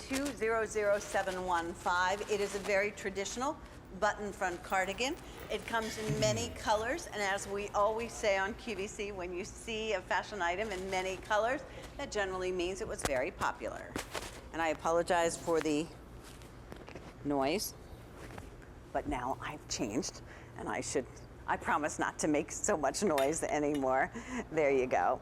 200-715. It is a very traditional button front cardigan. It comes in many colors, and as we always say on QVC, when you see a fashion item in many colors, that generally means it was very popular. And I apologize for the noise, but now I've changed, and I promise not to make so much noise anymore. There you go.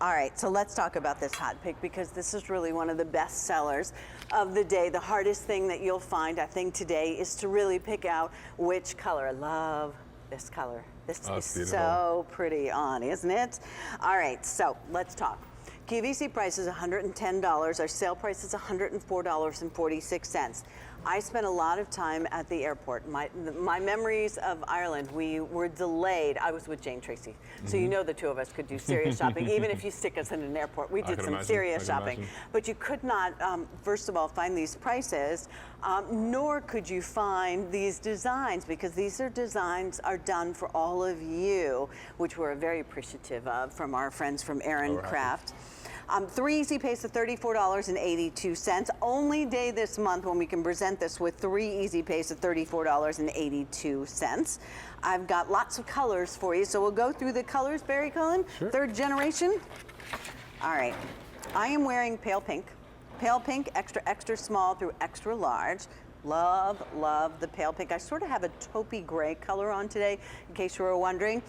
All right, so let's talk about this hot pick, because this is really one of the best sellers of the day. The hardest thing that you'll find, I think, today is to really pick out which color. I love this color. This is beautiful. So pretty on, isn't it? All right, so let's talk. QVC price is $110. Our sale price is $104.46. I spent a lot of time at the airport. My memories of Ireland, we were delayed. I was with Jane Tracy. So you know the two of us could do serious shopping. Even if you stick us in an airport, we did some serious shopping. But you could not, first of all, find these prices, nor could you find these designs, because these designs are done for all of you, which we're very appreciative of from our friends from Aran Craft. 3 easy pays of $34.82. Only day this month when we can present this with 3 easy pays of $34.82. I've got lots of colors for you, so we'll go through the colors, Barry Cullen. Sure. Third generation. All right. I am wearing pale pink. Pale pink, extra, extra small through extra large. Love, love the pale pink. I sort of have a taupey gray color on today, in case you were wondering.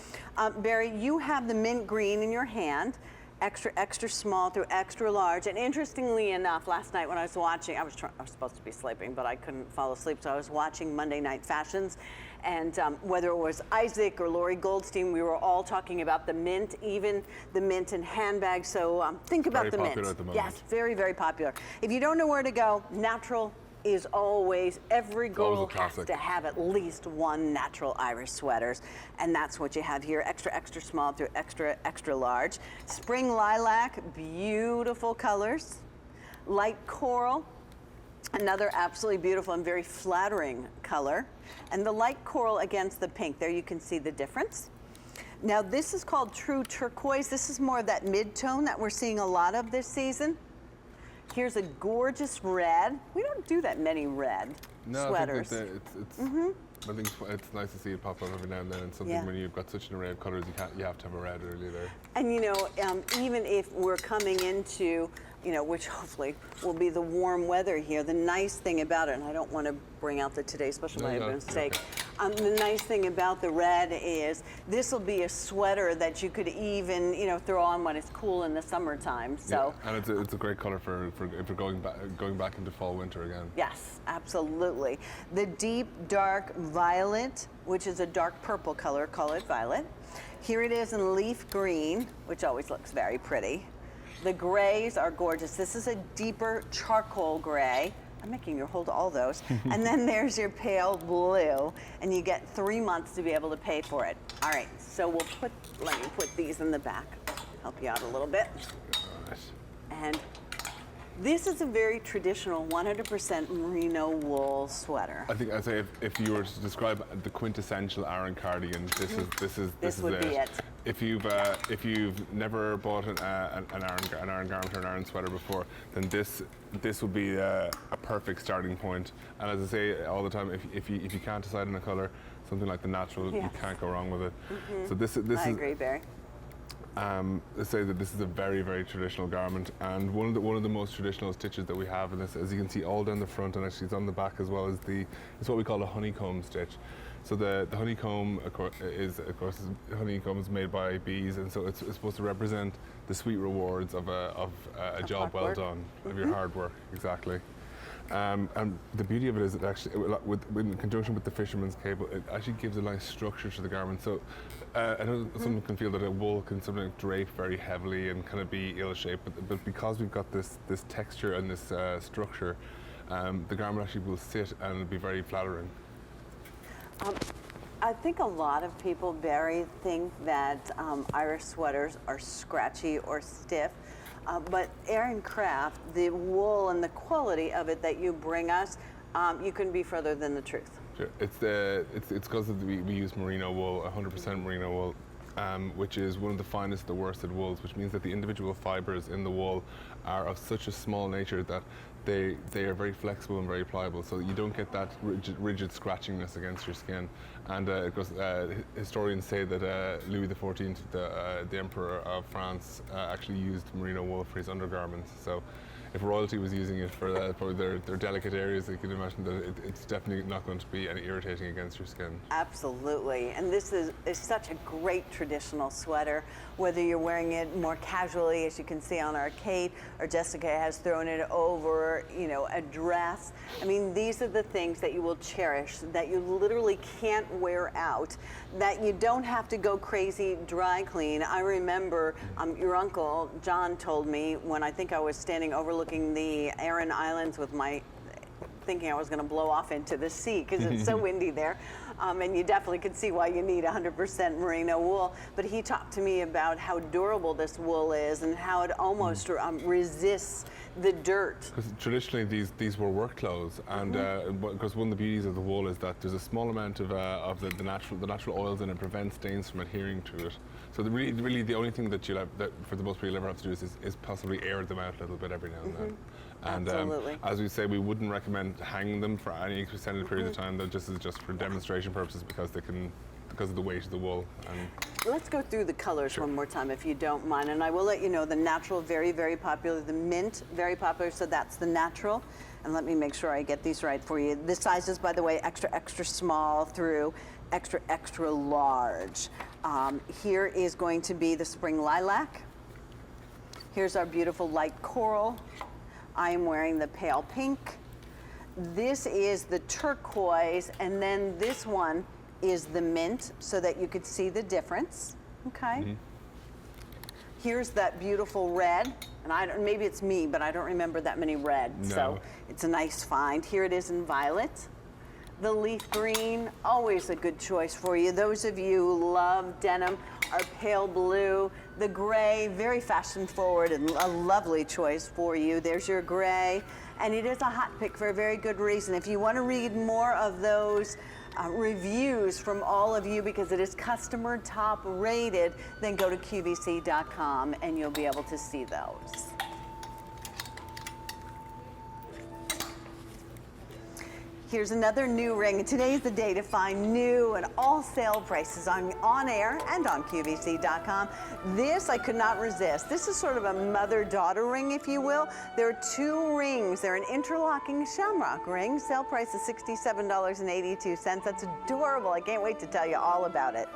Barry, you have the mint green in your hand. Extra, extra small through extra large. And interestingly enough, last night when I was watching, I was supposed to be sleeping, but I couldn't fall asleep, so I was watching Monday Night Fashions. And whether it was Isaac or Lori Goldstein, we were all talking about the mint, even the mint and handbags. So think about the mint. At the moment. Yes, very, very popular. If you don't know where to go, natural is always, every girl has to have at least one natural Irish sweaters, and that's what you have here. Extra, extra small through extra, extra large. Spring lilac, beautiful colors. Light coral, another absolutely beautiful and very flattering color. And the light coral against the pink, there you can see the difference. Now this is called true turquoise. This is more of that mid-tone that we're seeing a lot of this season. Here's a gorgeous red. We don't do that many red sweaters. I think it's nice to see it pop up every now and then. It's something when you've got such an array of colors, you have to have a red early there. And you know, even if we're coming into, you know, which hopefully will be the warm weather here, the nice thing about it, and I don't want to bring out the today's special by mistake. The nice thing about the red is this will be a sweater that you could even, you know, throw on when it's cool in the summertime. So and it's a great color for if you're going back into fall winter again. Yes, absolutely. The deep dark violet, which is a dark purple color, call it violet. Here it is in leaf green, which always looks very pretty. The grays are gorgeous. This is a deeper charcoal gray. I'm making you hold all those. And then there's your pale blue, and you get 3 months to be able to pay for it. All right, so let me put these in the back, help you out a little bit. And this is a very traditional 100% merino wool sweater. I think I'd say if you were to describe the quintessential Aran cardigan, this would be it. If you've never bought an Aran garment or an Aran sweater before, then this would be a perfect starting point. And as I say all the time, if you can't decide on a color, something like the natural, you can't go wrong with it. So this I agree, Barry. Let's say that this is a very, very traditional garment, and one of the most traditional stitches that we have in this, as you can see all down the front, and actually it's on the back as well, is what we call a honeycomb stitch. So the honeycomb is honeycomb is made by bees, and so it's supposed to represent the sweet rewards of a job well done, of your hard work, exactly. And the beauty of it is it actually, in conjunction with the fisherman's cable, it actually gives a nice structure to the garment. So I know someone can feel that a wool can sometimes drape very heavily and kind of be ill-shaped, but because we've got this texture and this structure, the garment actually will sit and it'll be very flattering. I think a lot of people, Barry, think that Irish sweaters are scratchy or stiff. But Aran Craft, the wool and the quality of it that you bring us, you couldn't be further than the truth. Sure. It's because we use merino wool, 100% merino wool, which is one of the finest of the worsted wools, which means that the individual fibers in the wool are of such a small nature that they are very flexible and very pliable, so you don't get that rigid scratchingness against your skin. And of course, historians say that Louis XIV, the Emperor of France, actually used merino wool for his undergarments. So if royalty was using it for their delicate areas, you can imagine that it's definitely not going to be any irritating against your skin. Absolutely, and this is such a great traditional sweater, whether you're wearing it more casually, as you can see on our Kate, or Jessica has thrown it over, you know, a dress. I mean, these are the things that you will cherish, that you literally can't wear out, that you don't have to go crazy dry clean. I remember your uncle John told me when I think I was standing overlooking the Aran Islands with my thinking I was going to blow off into the sea because it's so windy there. And you definitely could see why you need 100% merino wool. But he talked to me about how durable this wool is and how it almost resists the dirt. Because traditionally these were work clothes, and because one of the beauties of the wool is that there's a small amount of the natural oils in it prevents stains from adhering to it. So really the only thing that for the most people you'll ever have to do is possibly air them out a little bit every now and then. And as we say, we wouldn't recommend hanging them for any extended period of time. That just is just for demonstration purposes because of the weight of the wool. And let's go through the colors one more time, if you don't mind. And I will let you know the natural, very, very popular. The mint, very popular. So that's the natural. And let me make sure I get these right for you. This size is, by the way, extra, extra small through extra, extra large. Here is going to be the spring lilac. Here's our beautiful light coral. I'm wearing the pale pink. This is the turquoise, and then this one is the mint, so that you could see the difference. Okay. Here's that beautiful red, and maybe it's me, but I don't remember that many reds. No. So it's a nice find. Here it is in violet. The leaf green, always a good choice for you. Those of you who love denim, our pale blue. The gray, very fashion forward and a lovely choice for you. There's your gray. And it is a hot pick for a very good reason. If you want to read more of those reviews from all of you, because it is customer top rated, then go to QVC.com and you'll be able to see those. Here's another new ring. Today is the day to find new and all sale prices on air and on QVC.com. This I could not resist. This is sort of a mother-daughter ring, if you will. There are two rings. They're an interlocking shamrock ring. Sale price is $67.82. That's adorable. I can't wait to tell you all about it.